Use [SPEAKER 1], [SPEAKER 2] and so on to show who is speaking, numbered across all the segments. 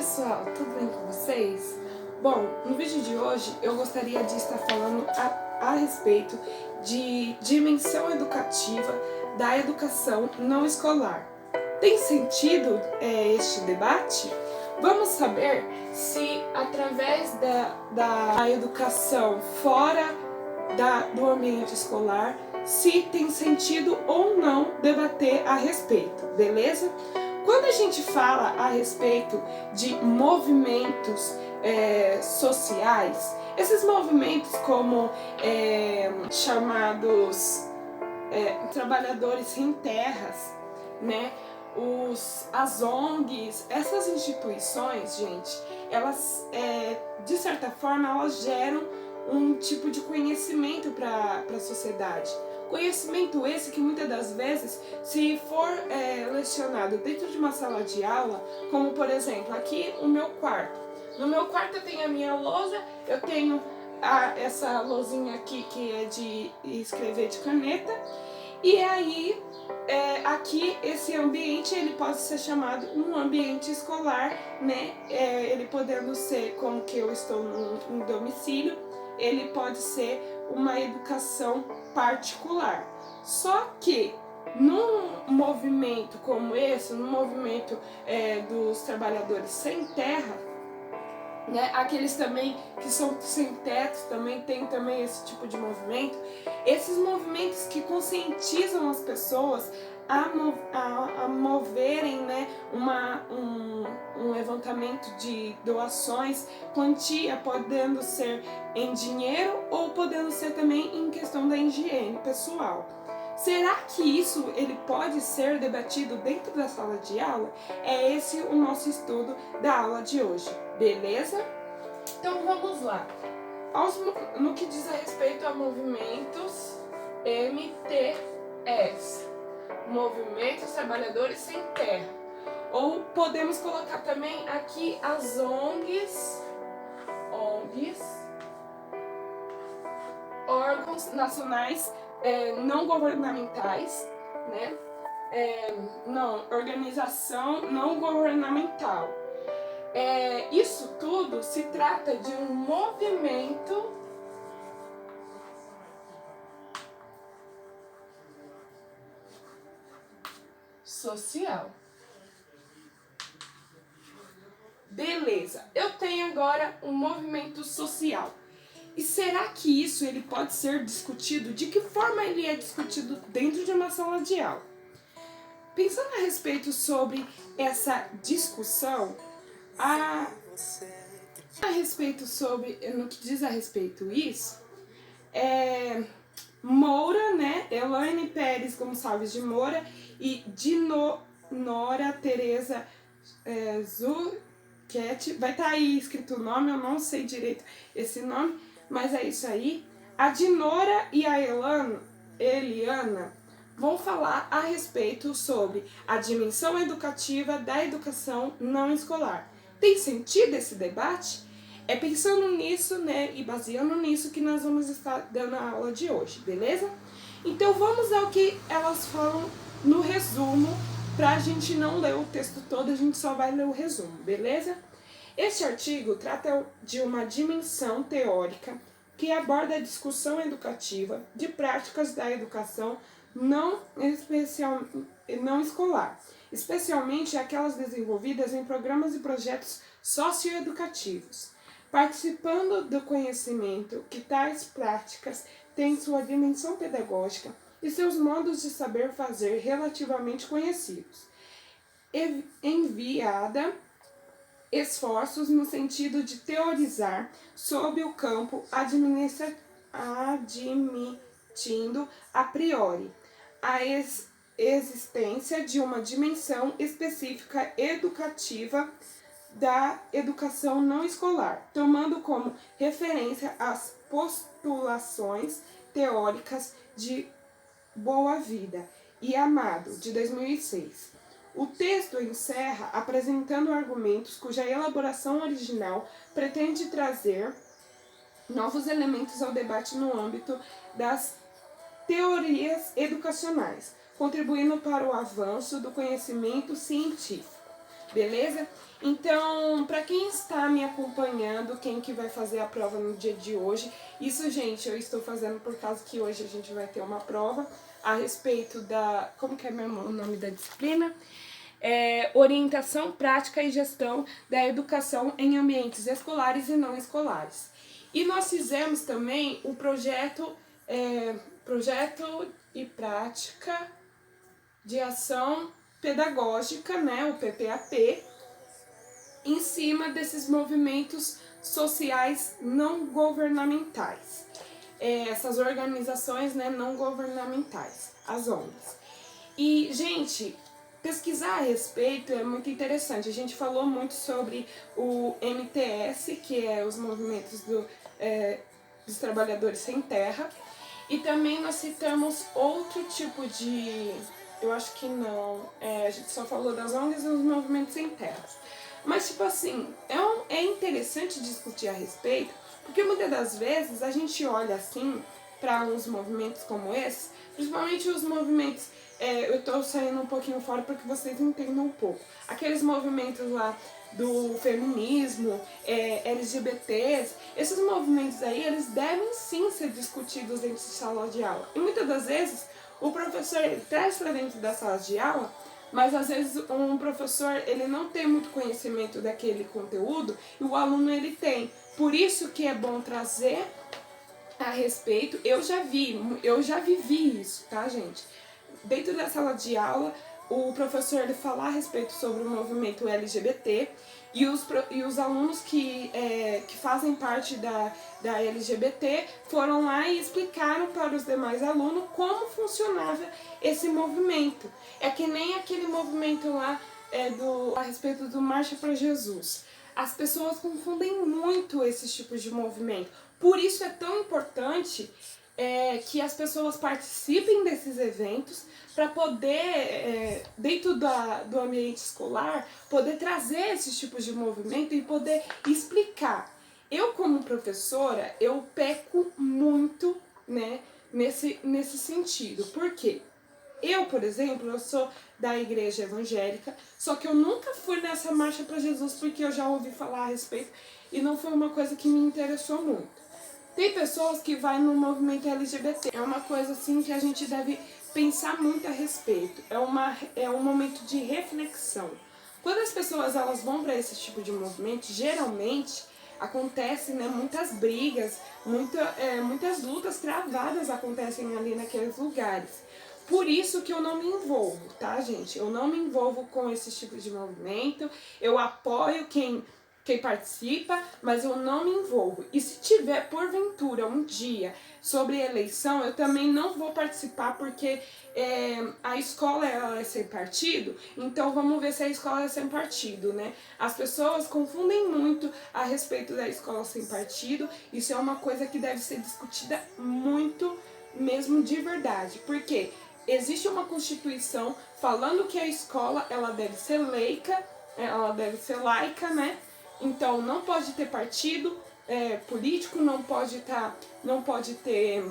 [SPEAKER 1] pessoal, tudo bem com vocês? Bom, no vídeo de hoje eu gostaria de estar falando a respeito de dimensão educativa da educação não escolar. Tem sentido este debate? Vamos saber se através da educação fora do ambiente escolar, se tem sentido ou não debater a respeito, beleza? Quando a gente fala a respeito de movimentos sociais, esses movimentos como chamados trabalhadores sem terras, né? As ONGs, essas instituições, gente, elas, de certa forma, elas geram um tipo de conhecimento para a sociedade. Conhecimento esse que muitas das vezes, se for lecionado dentro de uma sala de aula, como por exemplo, aqui o meu quarto. No meu quarto eu tenho a minha lousa, eu tenho essa lousinha aqui que é de escrever de caneta, e aí aqui esse ambiente ele pode ser chamado um ambiente escolar, né? Ele podendo ser como que eu estou num domicílio, ele pode ser uma educação particular. Só que num movimento como esse, no movimento dos trabalhadores sem terra, né, aqueles também que são sem teto também tem também esse tipo de movimento. Esses movimentos que conscientizam as pessoas a moverem, né, um levantamento de doações, quantia podendo ser em dinheiro ou podendo ser também em questão da higiene pessoal. Será que isso ele pode ser debatido dentro da sala de aula? É esse o nosso estudo da aula de hoje, beleza? Então vamos lá. No que diz a respeito a movimentos MTS, Movimentos Trabalhadores Sem Terra, ou podemos colocar também aqui as ONGs, órgãos nacionais não governamentais, né? Organização não governamental. Isso tudo se trata de um movimento social. Beleza, eu tenho agora um movimento social. E será que isso ele pode ser discutido? De que forma ele é discutido dentro de uma sala de aula? Pensando a respeito sobre essa discussão, no que diz a respeito isso, Moura, né, Elaine Pérez Gonçalves de Moura e Dinora Tereza Zucchetti, vai estar aí escrito o nome, eu não sei direito esse nome, mas é isso aí. A Dinora e a Eliana vão falar a respeito sobre a dimensão educativa da educação não escolar. Tem sentido esse debate? É pensando nisso, né, e baseando nisso que nós vamos estar dando a aula de hoje, beleza? Então vamos ao que elas falam no resumo, pra gente não ler o texto todo, a gente só vai ler o resumo, beleza? Este artigo trata de uma dimensão teórica que aborda a discussão educativa de práticas da educação não escolar, especialmente aquelas desenvolvidas em programas e projetos socioeducativos, participando do conhecimento que tais práticas têm sua dimensão pedagógica e seus modos de saber fazer relativamente conhecidos, enviada esforços no sentido de teorizar sob o campo admitindo a priori a existência de uma dimensão específica educativa da educação não escolar, tomando como referência as postulações teóricas de Boavida e Amado, de 2006. O texto encerra apresentando argumentos cuja elaboração original pretende trazer novos elementos ao debate no âmbito das teorias educacionais, contribuindo para o avanço do conhecimento científico. beleza? Então, para quem está me acompanhando, quem que vai fazer a prova no dia de hoje, isso, gente, eu estou fazendo por causa que hoje a gente vai ter uma prova a respeito da... Como que é mesmo o nome da disciplina? Orientação, prática e gestão da educação em ambientes escolares e não escolares. E nós fizemos também o projeto e prática de ação pedagógica, né, o PPAP, em cima desses movimentos sociais não governamentais. Essas organizações, né, não governamentais, as ONGs. E, gente, pesquisar a respeito é muito interessante. A gente falou muito sobre o MTS, que é os movimentos dos trabalhadores sem terra, e também nós citamos outro tipo de... Eu acho que não, a gente só falou das ONGs e dos movimentos sem terra. Mas, tipo assim, é interessante discutir a respeito, porque muitas das vezes a gente olha assim para uns movimentos como esse, principalmente os movimentos, eu tô saindo um pouquinho fora para que vocês entendam um pouco. Aqueles movimentos lá do feminismo, LGBTs, esses movimentos aí, eles devem sim ser discutidos dentro de sala de aula. E muitas das vezes o professor traz para dentro da sala de aula, mas às vezes um professor ele não tem muito conhecimento daquele conteúdo e o aluno ele tem. Por isso que é bom trazer a respeito. Eu já vivi isso, tá, gente? Dentro da sala de aula, o professor ele falar a respeito sobre o movimento LGBT e os alunos que fazem parte da LGBT foram lá e explicaram para os demais alunos como funcionava esse movimento. É que nem aquele movimento lá a respeito do Marcha para Jesus. As pessoas confundem muito esses tipos de movimento. Por isso é tão importante que as pessoas participem desses eventos para poder, dentro do ambiente escolar, poder trazer esses tipos de movimento e poder explicar. Eu, como professora, eu peco muito, né, nesse sentido. Por quê? Eu, por exemplo, eu sou da igreja evangélica, só que eu nunca fui nessa Marcha para Jesus porque eu já ouvi falar a respeito e não foi uma coisa que me interessou muito. Tem pessoas que vai no movimento LGBT, é uma coisa assim que a gente deve pensar muito a respeito, é um momento de reflexão. Quando as pessoas elas vão para esse tipo de movimento, geralmente acontecem, né, muitas brigas, muitas lutas travadas acontecem ali naqueles lugares. Por isso que eu não me envolvo, tá, gente? Eu não me envolvo com esse tipo de movimento, eu apoio quem participa, mas eu não me envolvo. E se tiver, porventura, um dia sobre eleição, eu também não vou participar, porque a escola ela é sem partido, então vamos ver se a escola é sem partido, né? As pessoas confundem muito a respeito da escola sem partido, isso é uma coisa que deve ser discutida muito mesmo de verdade, porque existe uma constituição falando que a escola ela deve ser laica, né? Então não pode ter partido político, não pode ter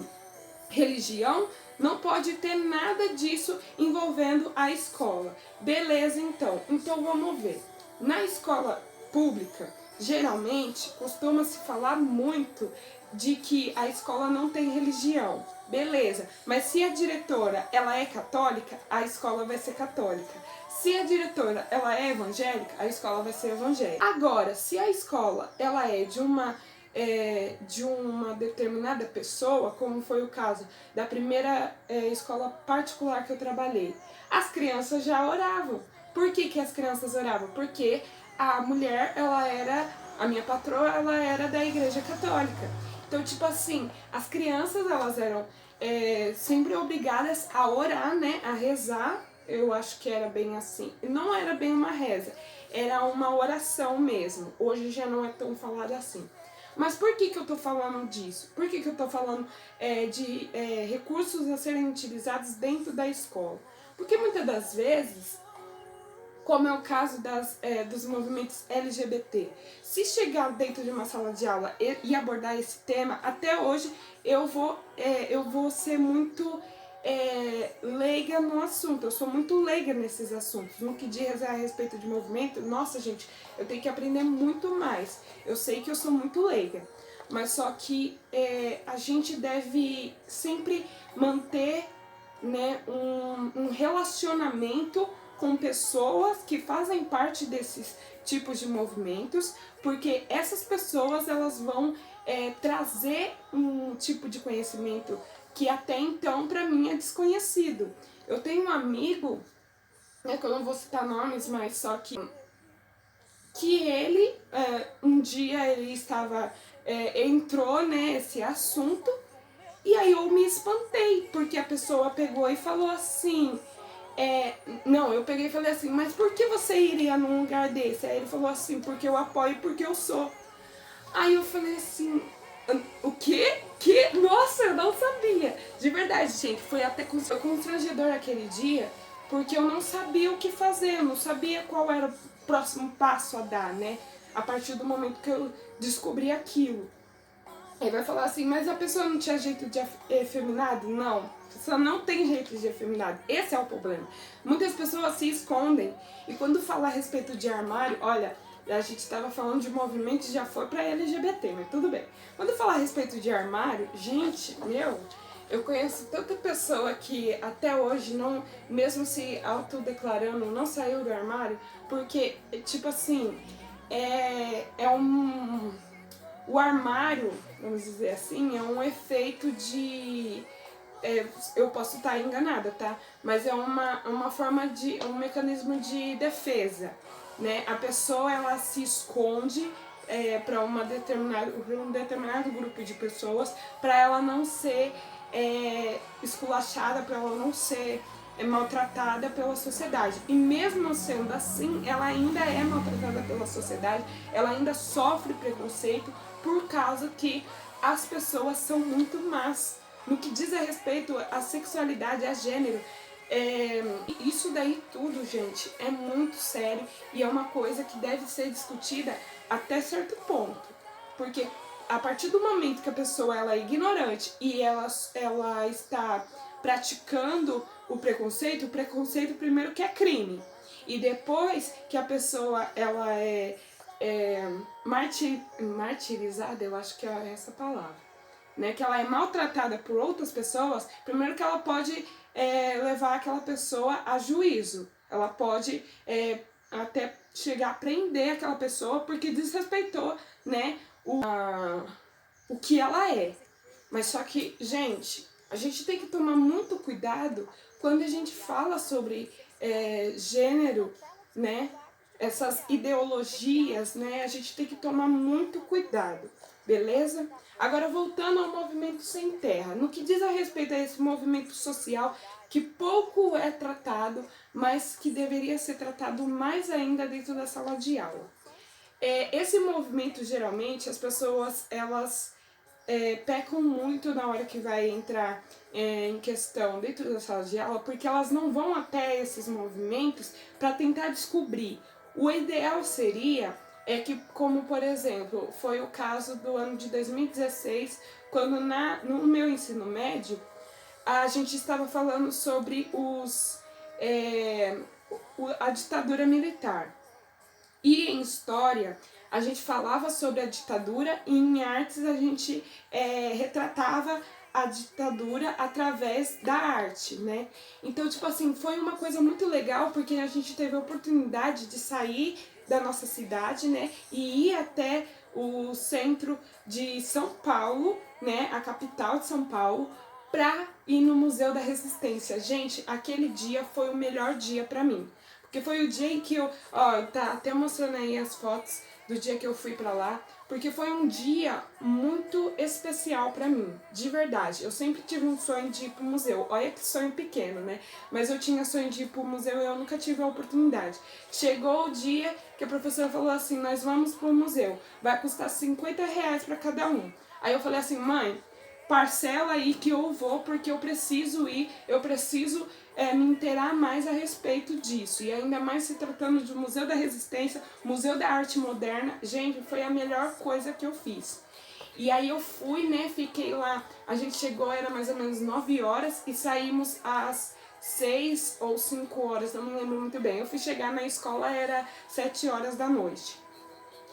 [SPEAKER 1] religião, não pode ter nada disso envolvendo a escola. Beleza, então vamos ver. Na escola pública, geralmente costuma-se falar muito de que a escola não tem religião. Beleza, mas se a diretora ela é católica, a escola vai ser católica. Se a diretora ela é evangélica, a escola vai ser evangélica. Agora, se a escola ela é de uma determinada pessoa, como foi o caso da primeira escola particular que eu trabalhei, as crianças já oravam. Por que as crianças oravam? Porque a mulher, a minha patroa, ela era da igreja católica. Então, tipo assim, as crianças, elas eram sempre obrigadas a orar, né, a rezar. Eu acho que era bem assim. Não era bem uma reza, era uma oração mesmo. Hoje já não é tão falado assim. Mas por que eu tô falando disso? Por que eu tô falando de recursos a serem utilizados dentro da escola? Porque muitas das vezes, como é o caso dos movimentos LGBT, se chegar dentro de uma sala de aula e abordar esse tema, até hoje eu vou ser muito leiga no assunto, eu sou muito leiga nesses assuntos. No que diz a respeito de movimento, nossa gente, eu tenho que aprender muito mais. Eu sei que eu sou muito leiga, mas só que a gente deve sempre manter, né, um relacionamento com pessoas que fazem parte desses tipos de movimentos, porque essas pessoas elas vão trazer um tipo de conhecimento que até então para mim é desconhecido. Eu tenho um amigo, né, que eu não vou citar nomes, mas só que ele, um dia ele estava, entrou nesse assunto, e aí eu me espantei, porque a pessoa pegou e falou assim, não, eu peguei e falei assim, mas por que você iria num lugar desse? Aí ele falou assim, porque eu apoio, porque eu sou. Aí eu falei assim, o quê? Que? Nossa, eu não sabia. De verdade, gente, foi até constrangedor aquele dia, porque eu não sabia o que fazer, eu não sabia qual era o próximo passo a dar, né? A partir do momento que eu descobri aquilo. Aí vai falar assim, mas a pessoa não tinha jeito de efeminado? Não, a pessoa não tem jeito de efeminado. Esse é o problema. Muitas pessoas se escondem. E quando fala a respeito de armário, olha, a gente estava falando de movimento e já foi pra LGBT, mas tudo bem. Quando fala a respeito de armário, gente, eu conheço tanta pessoa que até hoje não, mesmo se autodeclarando, não saiu do armário, porque, tipo assim, o armário, vamos dizer assim, é um efeito de... eu posso estar enganada, tá? Mas é uma forma de... um mecanismo de defesa, né? A pessoa, ela se esconde para um determinado grupo de pessoas, para ela não ser esculachada, para ela não ser maltratada pela sociedade. E mesmo sendo assim, ela ainda é maltratada pela sociedade, ela ainda sofre preconceito por causa que as pessoas são muito más. No que diz a respeito à sexualidade, a gênero, isso daí tudo, gente, é muito sério e é uma coisa que deve ser discutida até certo ponto. Porque a partir do momento que a pessoa ela é ignorante e ela está praticando o preconceito primeiro que é crime. E depois que a pessoa ela é martirizada, eu acho que é essa palavra, né, que ela é maltratada por outras pessoas, primeiro que ela pode levar aquela pessoa a juízo. Ela pode até chegar a prender aquela pessoa porque desrespeitou, né, o que ela é. Mas só que, gente, a gente tem que tomar muito cuidado quando a gente fala sobre gênero, né? Essas ideologias, né? A gente tem que tomar muito cuidado, beleza? Agora, voltando ao movimento sem terra, no que diz a respeito a esse movimento social que pouco é tratado, mas que deveria ser tratado mais ainda dentro da sala de aula. Esse movimento, geralmente, as pessoas, elas pecam muito na hora que vai entrar em questão dentro da sala de aula, porque elas não vão até esses movimentos para tentar descobrir. O ideal seria que, como por exemplo, foi o caso do ano de 2016, quando no meu ensino médio, a gente estava falando sobre a ditadura militar. E em história, a gente falava sobre a ditadura e em artes a gente retratava a ditadura através da arte, né? Então, tipo assim, foi uma coisa muito legal porque a gente teve a oportunidade de sair da nossa cidade, né? E ir até o centro de São Paulo, né? A capital de São Paulo, pra ir no Museu da Resistência. Gente, aquele dia foi o melhor dia pra mim. Porque foi o dia em que tá até mostrando aí as fotos do dia que eu fui pra lá, porque foi um dia muito especial pra mim, de verdade. Eu sempre tive um sonho de ir pro museu, olha que sonho pequeno, né? Mas eu tinha sonho de ir pro museu e eu nunca tive a oportunidade. Chegou o dia que a professora falou assim, nós vamos pro museu, vai custar R$50 pra cada um. Aí eu falei assim, mãe, parcela aí que eu vou porque eu preciso ir, eu preciso me inteirar mais a respeito disso. E ainda mais se tratando de Museu da Resistência, Museu da Arte Moderna, gente, foi a melhor coisa que eu fiz. E aí eu fui, né, fiquei lá, a gente chegou, era mais ou menos 9 horas e saímos às 6 ou 5 horas, não me lembro muito bem. Eu fui chegar na escola, era 7 horas da noite.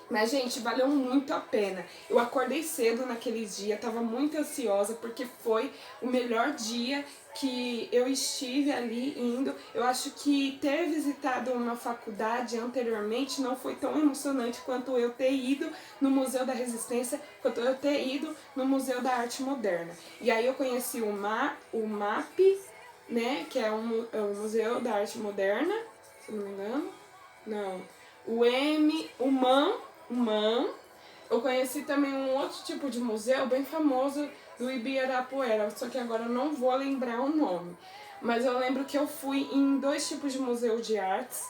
[SPEAKER 1] Mas, gente, valeu muito a pena. Eu acordei cedo naquele dia, tava muito ansiosa, porque foi o melhor dia que eu estive ali indo. Eu acho que ter visitado uma faculdade anteriormente não foi tão emocionante quanto eu ter ido no Museu da Resistência, quanto eu ter ido no Museu da Arte Moderna. E aí eu conheci o MAP, né, que é o Museu da Arte Moderna, se não me engano. Não. O MAM. Eu conheci também um outro tipo de museu bem famoso do Ibirapuera, só que agora eu não vou lembrar o nome. Mas eu lembro que eu fui em 2 tipos de museu de artes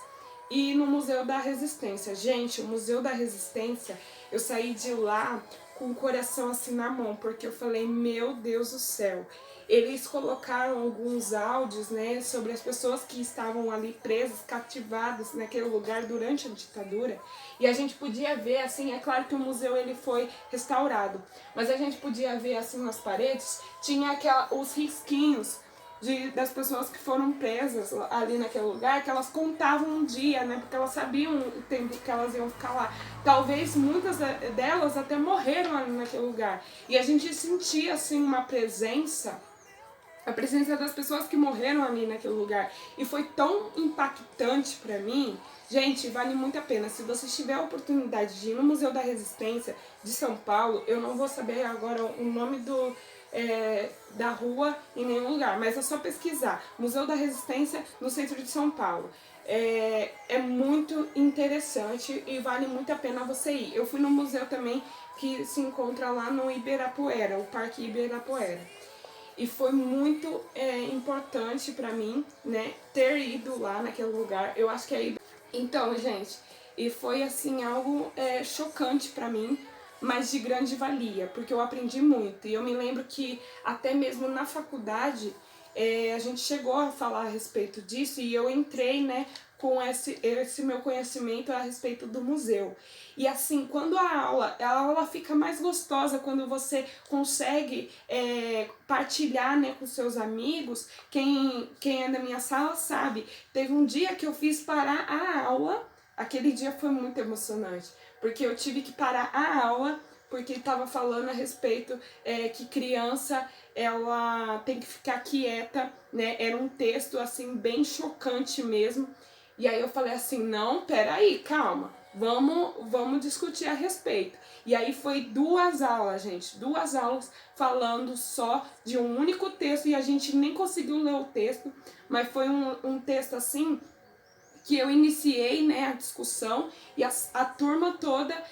[SPEAKER 1] e no Museu da Resistência. Gente, o Museu da Resistência, eu saí de lá com o coração assim na mão, porque eu falei, meu Deus do céu. Eles colocaram alguns áudios, né, sobre as pessoas que estavam ali presas, cativadas naquele lugar durante a ditadura. E a gente podia ver, assim, é claro que o museu ele foi restaurado, mas a gente podia ver, assim, nas paredes, tinha os risquinhos das pessoas que foram presas ali naquele lugar, que elas contavam um dia, né, porque elas sabiam o tempo que elas iam ficar lá. Talvez muitas delas até morreram ali naquele lugar. E a gente sentia, assim, uma presença, a presença das pessoas que morreram ali naquele lugar. E foi tão impactante pra mim. Gente, vale muito a pena. Se você tiver a oportunidade de ir no Museu da Resistência de São Paulo, eu não vou saber agora o nome da rua em nenhum lugar, mas é só pesquisar. Museu da Resistência no centro de São Paulo. É muito interessante e vale muito a pena você ir. Eu fui no museu também que se encontra lá no Ibirapuera, o Parque Ibirapuera. E foi muito importante pra mim, né, ter ido lá naquele lugar. Eu acho que é... Então, gente, e foi assim algo chocante pra mim, mas de grande valia, porque eu aprendi muito. E eu me lembro que até mesmo na faculdade a gente chegou a falar a respeito disso e eu entrei, né, com esse meu conhecimento a respeito do museu. E assim, quando a aula fica mais gostosa quando você consegue partilhar, né, com seus amigos. Quem é da minha sala sabe, teve um dia que eu fiz parar a aula, aquele dia foi muito emocionante, porque eu tive que parar a aula porque estava falando a respeito que criança ela tem que ficar quieta, né? Era um texto assim bem chocante mesmo. E aí eu falei assim, não, peraí, calma, vamos discutir a respeito. E aí foi 2 aulas, gente, 2 aulas falando só de um único texto e a gente nem conseguiu ler o texto, mas foi um texto assim que eu iniciei, né, a discussão e a turma toda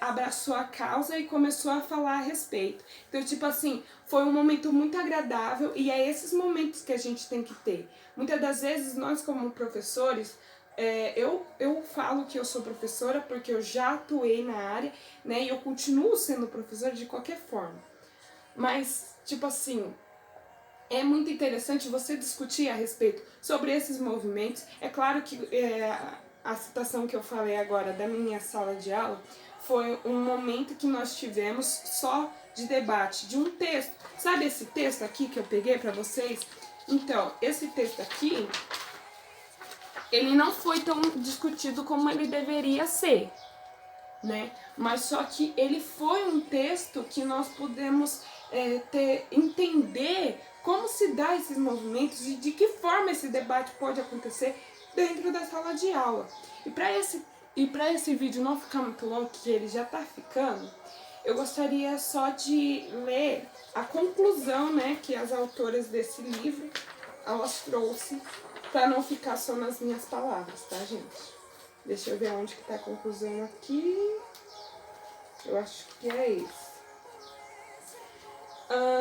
[SPEAKER 1] abraçou a causa e começou a falar a respeito. Então, tipo assim, foi um momento muito agradável e é esses momentos que a gente tem que ter. Muitas das vezes nós como professores, eu falo que eu sou professora porque eu já atuei na área, né, e eu continuo sendo professora de qualquer forma. Mas, tipo assim, é muito interessante você discutir a respeito sobre esses movimentos. É claro que a citação que eu falei agora da minha sala de aula foi um momento que nós tivemos só de debate de um texto. Sabe esse texto aqui que eu peguei para vocês? Então, esse texto aqui, ele não foi tão discutido como ele deveria ser, né? Mas só que ele foi um texto que nós pudemos entender como se dá esses movimentos e de que forma esse debate pode acontecer dentro da sala de aula. E para esse vídeo não ficar muito longo, que ele já está ficando, eu gostaria só de ler a conclusão, né, que as autoras desse livro elas trouxeram, para não ficar só nas minhas palavras, tá, gente? Deixa eu ver onde que tá a conclusão aqui. Eu acho que é esse.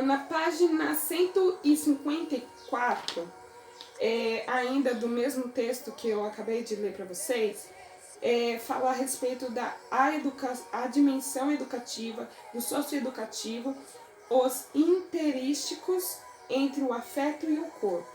[SPEAKER 1] Na página 154, ainda do mesmo texto que eu acabei de ler para vocês, fala a respeito a dimensão educativa, do socioeducativo, os interísticos entre o afeto e o corpo.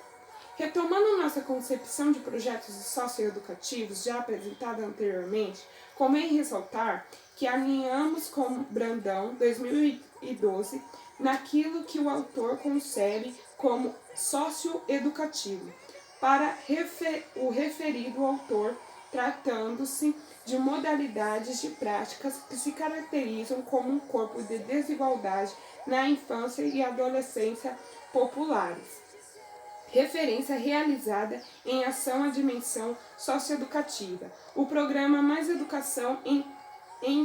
[SPEAKER 1] Retomando nossa concepção de projetos socioeducativos já apresentada anteriormente, convém ressaltar que alinhamos com Brandão, 2012, naquilo que o autor concebe como socioeducativo, para o referido autor, tratando-se de modalidades de práticas que se caracterizam como um corpo de desigualdade na infância e adolescência populares. Referência realizada em ação à dimensão socioeducativa. O programa Mais Educação em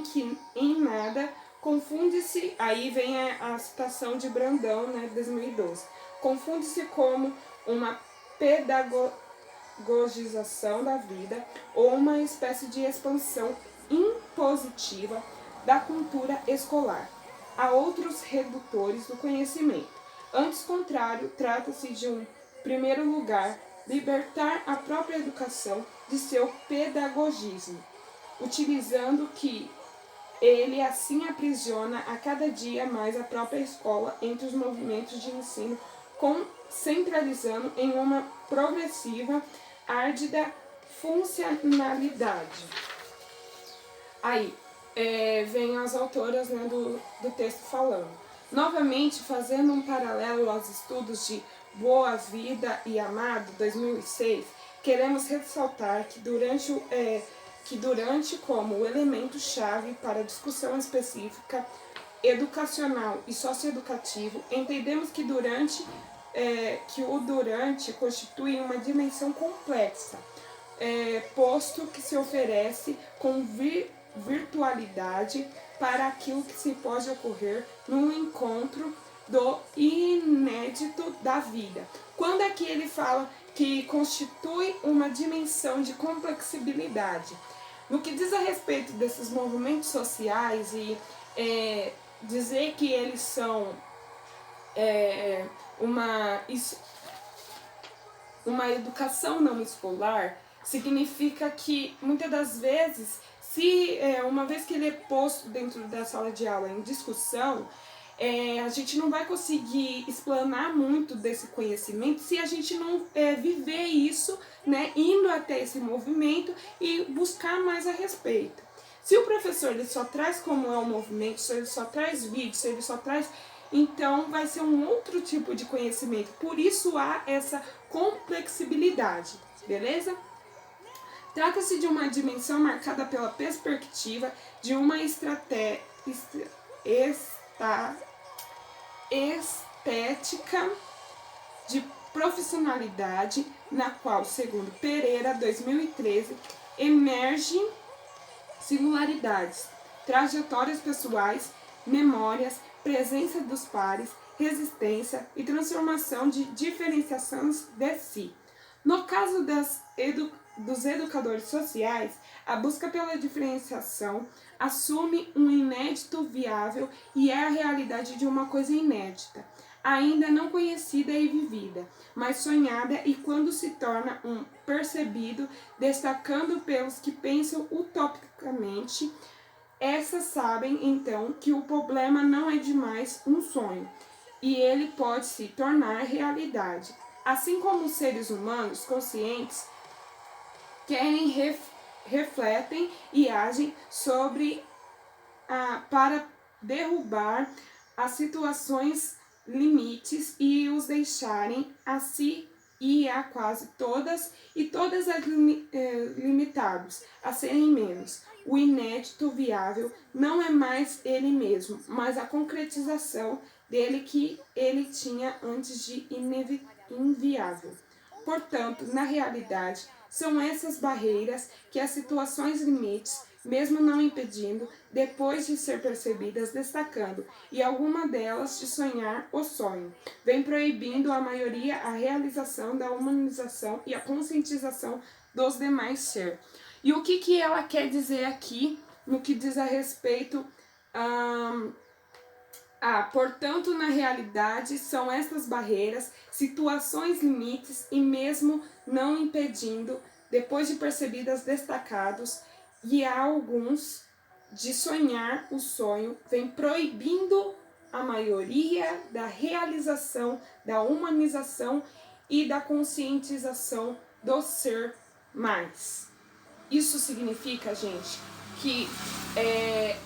[SPEAKER 1] que em nada confunde-se, aí vem a citação de Brandão, né, 2012, confunde-se como uma pedagogização da vida ou uma espécie de expansão impositiva da cultura escolar a outros redutores do conhecimento. Antes contrário, trata-se de primeiro lugar, libertar a própria educação de seu pedagogismo, utilizando que ele assim aprisiona a cada dia mais a própria escola entre os movimentos de ensino, centralizando em uma progressiva, árdida funcionalidade. Aí, vem as autoras, né, do texto falando. Novamente, fazendo um paralelo aos estudos de Boa Vida e Amado, 2006, queremos ressaltar que durante como elemento-chave para a discussão específica, educacional e socioeducativo, entendemos que o durante constitui uma dimensão complexa, posto que se oferece com virtualidade para aquilo que se pode ocorrer num encontro do inédito da vida. Quando aqui ele fala que constitui uma dimensão de complexibilidade, no que diz a respeito desses movimentos sociais e dizer que eles são uma educação não escolar, significa que muitas das vezes, uma vez que ele é posto dentro da sala de aula em discussão, a gente não vai conseguir explanar muito desse conhecimento se a gente não viver isso, né, indo até esse movimento e buscar mais a respeito. Se o professor ele só traz como é o movimento, se ele só traz vídeo, se ele só traz... Então vai ser um outro tipo de conhecimento. Por isso há essa complexibilidade, beleza? Trata-se de uma dimensão marcada pela perspectiva de uma estética de profissionalidade, na qual, segundo Pereira, 2013, emergem singularidades, trajetórias pessoais, memórias, presença dos pares, resistência e transformação de diferenciações de si. No caso dos educadores sociais, a busca pela diferenciação assume um inédito viável e é a realidade de uma coisa inédita, ainda não conhecida e vivida, mas sonhada, e quando se torna um percebido, destacando pelos que pensam utopicamente, essas sabem então que o problema não é demais um sonho, e ele pode se tornar realidade. Assim como os seres humanos conscientes querem, refletem e agem para derrubar as situações limites e os deixarem a si e a quase todas as limitados a serem menos. O inédito viável não é mais ele mesmo, mas a concretização dele que ele tinha antes de inviável. Portanto, na realidade, são essas barreiras que as situações limites, mesmo não impedindo, depois de ser percebidas, destacando, e alguma delas de sonhar o sonho, vem proibindo a maioria a realização da humanização e a conscientização dos demais ser. E o que ela quer dizer aqui, no que diz a respeito portanto, na realidade, são essas barreiras, situações limites e mesmo não impedindo, depois de percebidas, destacados, e há alguns de sonhar o sonho, vem proibindo a maioria da realização, da humanização e da conscientização do ser mais. Isso significa, gente, que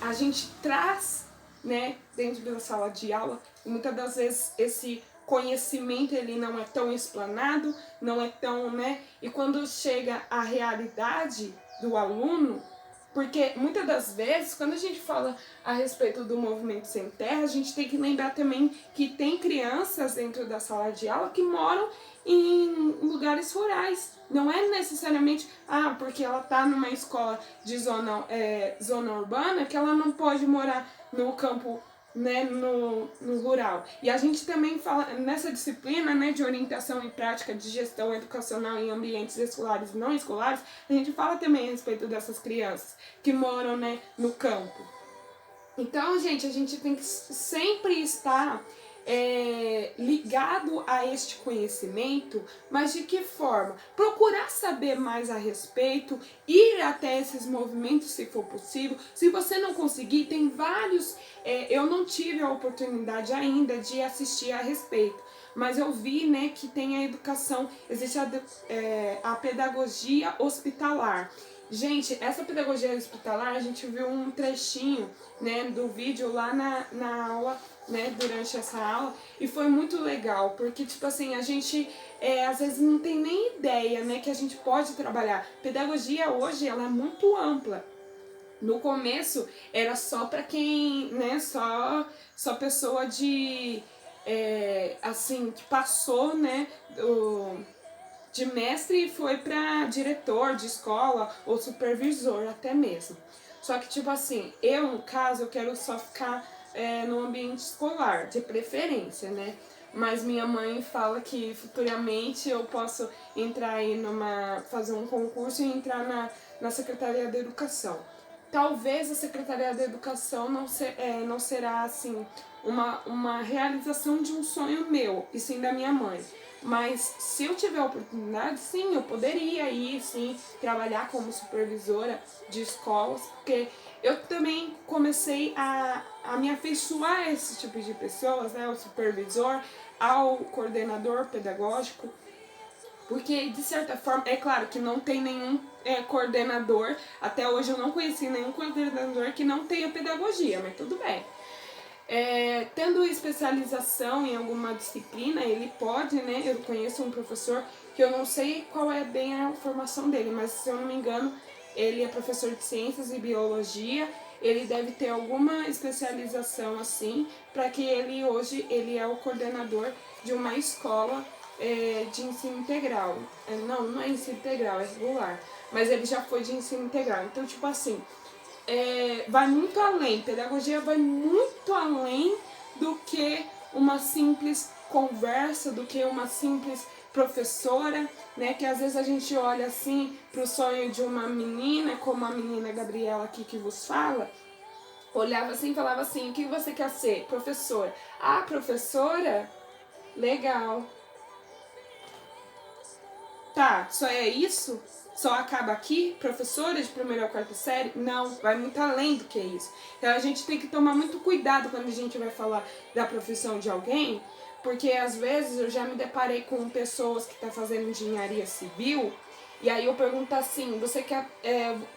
[SPEAKER 1] a gente traz, né, dentro da sala de aula, e muitas das vezes esse conhecimento ele não é tão explanado, não é tão, né, e quando chega a realidade do aluno, porque muitas das vezes, quando a gente fala a respeito do movimento sem terra, a gente tem que lembrar também que tem crianças dentro da sala de aula que moram em lugares rurais. Não é necessariamente, porque ela está numa escola de zona urbana, que ela não pode morar no campo, né, no rural. E a gente também fala, nessa disciplina, né, de orientação e prática de gestão educacional em ambientes escolares e não escolares, a gente fala também a respeito dessas crianças que moram, né, no campo. Então, gente, a gente tem que sempre estar ligado a este conhecimento, mas de que forma? Procurar saber mais a respeito, ir até esses movimentos se for possível. Se você não conseguir, tem vários, eu não tive a oportunidade ainda de assistir a respeito, mas eu vi, né, que tem a educação, existe a pedagogia hospitalar. Gente, essa pedagogia hospitalar, a gente viu um trechinho, né, do vídeo lá na aula, né, durante essa aula, e foi muito legal, porque, tipo assim, a gente às vezes não tem nem ideia, né, que a gente pode trabalhar. Pedagogia hoje, ela é muito ampla. No começo, era só para quem, né, só pessoa de, assim, que passou, né, de mestre e foi para diretor de escola ou supervisor até mesmo. Só que, tipo assim, eu, no caso, eu quero só ficar no ambiente escolar, de preferência, né? Mas minha mãe fala que futuramente eu posso entrar aí fazer um concurso e entrar na Secretaria da Educação. Talvez a Secretaria da Educação não será, assim, uma realização de um sonho meu, e sim da minha mãe. Mas se eu tiver a oportunidade, sim, eu poderia ir, sim, trabalhar como supervisora de escolas, porque eu também comecei a me afeiçoar a esse tipo de pessoas, né, ao supervisor, ao coordenador pedagógico, porque de certa forma, é claro que não tem nenhum coordenador, até hoje eu não conheci nenhum coordenador que não tenha pedagogia, mas tudo bem. Tendo especialização em alguma disciplina, ele pode, né? Eu conheço um professor que eu não sei qual é bem a formação dele, mas se eu não me engano, ele é professor de ciências e biologia. Ele deve ter alguma especialização assim, para que ele é o coordenador de uma escola de ensino integral. Não é ensino integral, é regular, mas ele já foi de ensino integral. Então, tipo assim, vai muito além, pedagogia vai muito além do que uma simples conversa, do que uma simples professora, né? Que às vezes a gente olha assim para o sonho de uma menina, como a menina Gabriela aqui que vos fala, olhava assim e falava assim: o que você quer ser? Professora. Ah, professora? Legal. Tá, só é isso? Só acaba aqui? Professora de primeira ou quarta série? Não, vai muito além do que isso. Então a gente tem que tomar muito cuidado quando a gente vai falar da profissão de alguém, porque às vezes eu já me deparei com pessoas que estão fazendo engenharia civil, e aí eu pergunto assim, você quer,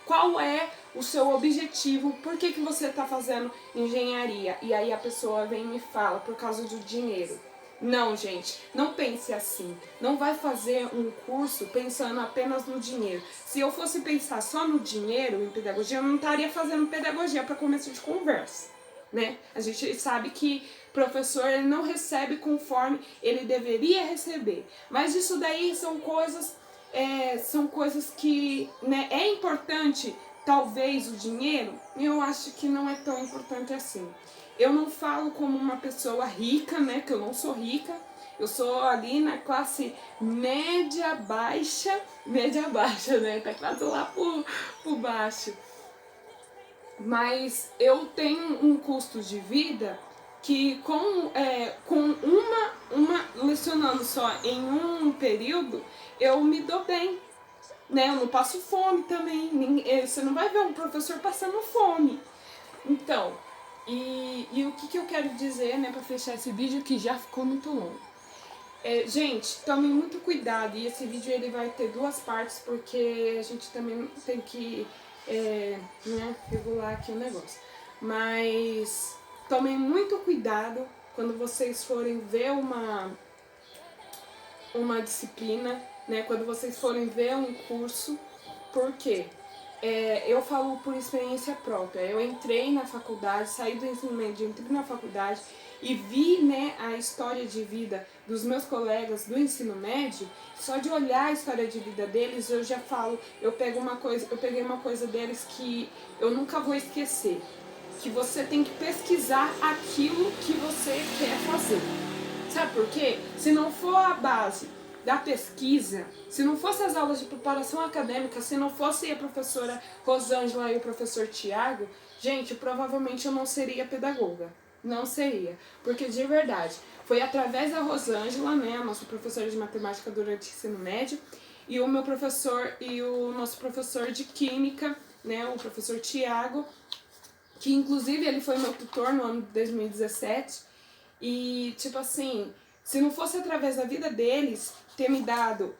[SPEAKER 1] qual é o seu objetivo? Por que você está fazendo engenharia? E aí a pessoa vem e me fala, por causa do dinheiro. Não, gente, não pense assim. Não vai fazer um curso pensando apenas no dinheiro. Se eu fosse pensar só no dinheiro em pedagogia, eu não estaria fazendo pedagogia para começo de conversa, né? A gente sabe que professor ele não recebe conforme ele deveria receber. Mas isso daí são coisas que, né, é importante. Talvez o dinheiro, eu acho que não é tão importante assim. Eu não falo como uma pessoa rica, né? Que eu não sou rica. Eu sou ali na classe média baixa, né? Tá quase lá por baixo. Mas eu tenho um custo de vida que com uma lecionando só em um período, eu me dou bem, né? Eu não passo fome também. Você não vai ver um professor passando fome. Então, e o que eu quero dizer, né, para fechar esse vídeo que já ficou muito longo. Gente, tome muito cuidado, e esse vídeo ele vai ter duas partes, porque a gente também tem que regular aqui o negócio. Mas tomem muito cuidado quando vocês forem ver uma disciplina, né? Quando vocês forem ver um curso, porque eu falo por experiência própria. Eu entrei na faculdade, saí do ensino médio, entrei na faculdade e vi, né, a história de vida dos meus colegas do ensino médio. Só de olhar a história de vida deles, eu já falo, eu peguei uma coisa deles que eu nunca vou esquecer. Que você tem que pesquisar aquilo que você quer fazer. Sabe por quê? Se não for a base da pesquisa, se não fosse as aulas de preparação acadêmica, se não fosse a professora Rosângela e o professor Tiago, gente, provavelmente eu não seria pedagoga. Não seria. Porque de verdade, foi através da Rosângela, né, a nossa professora de matemática durante o ensino médio, e o meu professor e o nosso professor de química, né, o professor Tiago, que inclusive ele foi meu tutor no ano de 2017. E tipo assim, se não fosse através da vida deles ter me dado